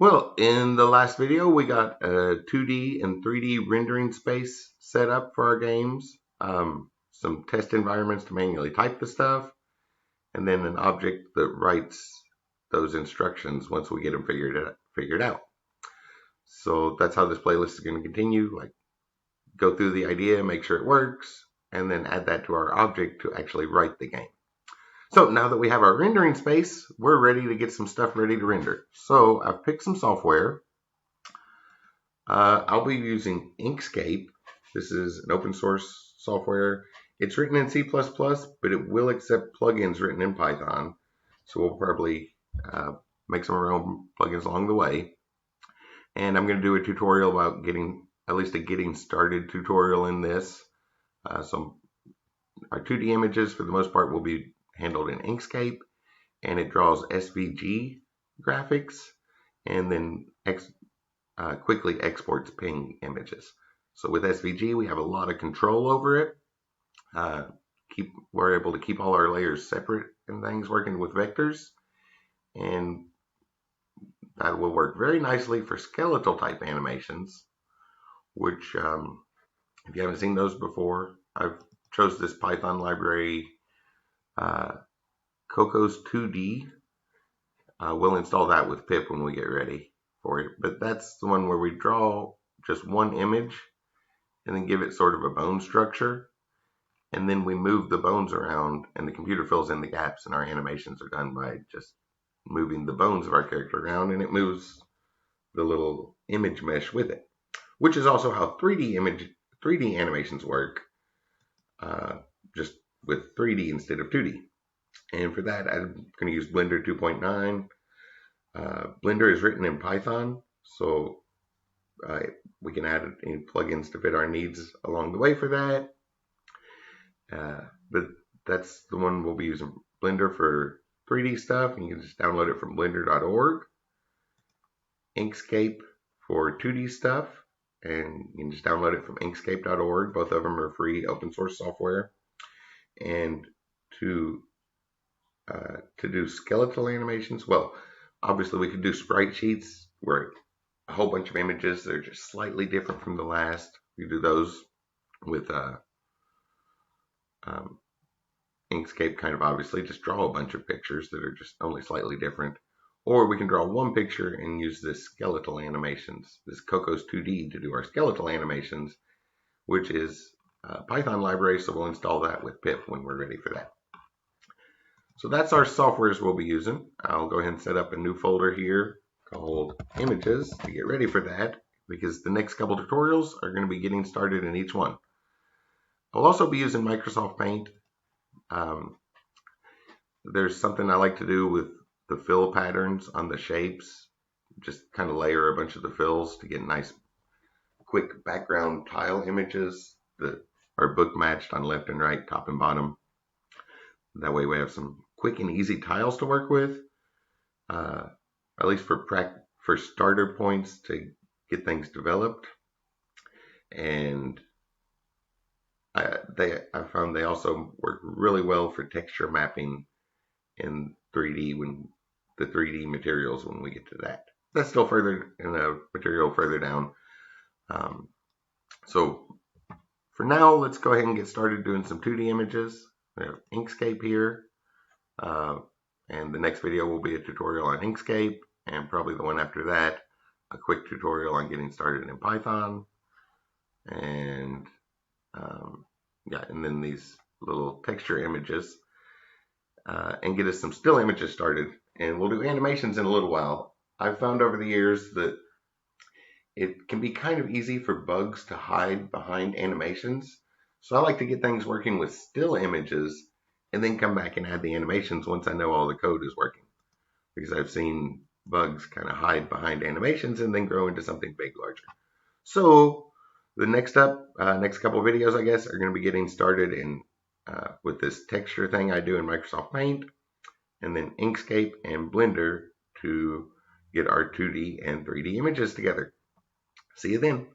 Well, in the last video, we got a 2D and 3D rendering space set up for our games, some test environments to manually type the stuff, and then an object that writes those instructions once we get them figured out. So that's how this playlist is going to continue. Like, go through the idea, make sure it works, and then add that to our object to actually write the game. So now that we have our rendering space, we're ready to get some stuff ready to render. So I've picked some software. I'll be using Inkscape. This is an open source software. It's written in C++, but it will accept plugins written in Python. So we'll probably make some of our own plugins along the way. And I'm going to do a tutorial about at least a getting started tutorial in this. So our 2D images, for the most part, will be handled in Inkscape, and it draws SVG graphics, and then quickly exports PNG images. So with SVG, we have a lot of control over it. We're able to keep all our layers separate and things working with vectors, and that will work very nicely for skeletal type animations, which if you haven't seen those before, I've chose this Python library, Cocos 2D. We'll install that with pip when we get ready for it, but that's the one where we draw just one image and then give it sort of a bone structure, and then we move the bones around and the computer fills in the gaps, and our animations are done by just moving the bones of our character around, and it moves the little image mesh with it, which is also how 3D animations work, just with 3D instead of 2D. And for that, I'm going to use Blender 2.9. Blender is written in Python, so we can add any plugins to fit our needs along the way for that. But that's the one we'll be using, Blender for 3D stuff, and you can just download it from blender.org. Inkscape for 2D stuff, and you can just download it from inkscape.org. Both of them are free open source software. And to do skeletal animations, well, obviously we could do sprite sheets where a whole bunch of images that are just slightly different from the last. We do those with Inkscape, kind of obviously just draw a bunch of pictures that are just only slightly different. Or we can draw one picture and use this skeletal animations, this Cocos 2D, to do our skeletal animations, which is a Python library, so we'll install that with pip when we're ready for that. So that's our softwares we'll be using. I'll go ahead and set up a new folder here called Images to get ready for that, because the next couple tutorials are going to be getting started in each one. I'll also be using Microsoft Paint. There's something I like to do with the fill patterns on the shapes. Just kind of layer a bunch of the fills to get nice, quick background tile images that are book matched on left and right, top and bottom. That way we have some quick and easy tiles to work with, at least for starter points to get things developed. And I found they also work really well for texture mapping in 3D, when the 3D materials, when we get to that. That's still further in a material further down. So for now, let's go ahead and get started doing some 2D images. We have Inkscape here, and the next video will be a tutorial on Inkscape, and probably the one after that, a quick tutorial on getting started in Python, and and then these little texture images, and get us some still images started. And we'll do animations in a little while. I've found over the years that it can be kind of easy for bugs to hide behind animations. So I like to get things working with still images and then come back and add the animations once I know all the code is working. Because I've seen bugs kind of hide behind animations and then grow into something big, larger. So the next couple of videos, I guess, are going to be getting started with this texture thing I do in Microsoft Paint, and then Inkscape and Blender to get our 2D and 3D images together. See you then.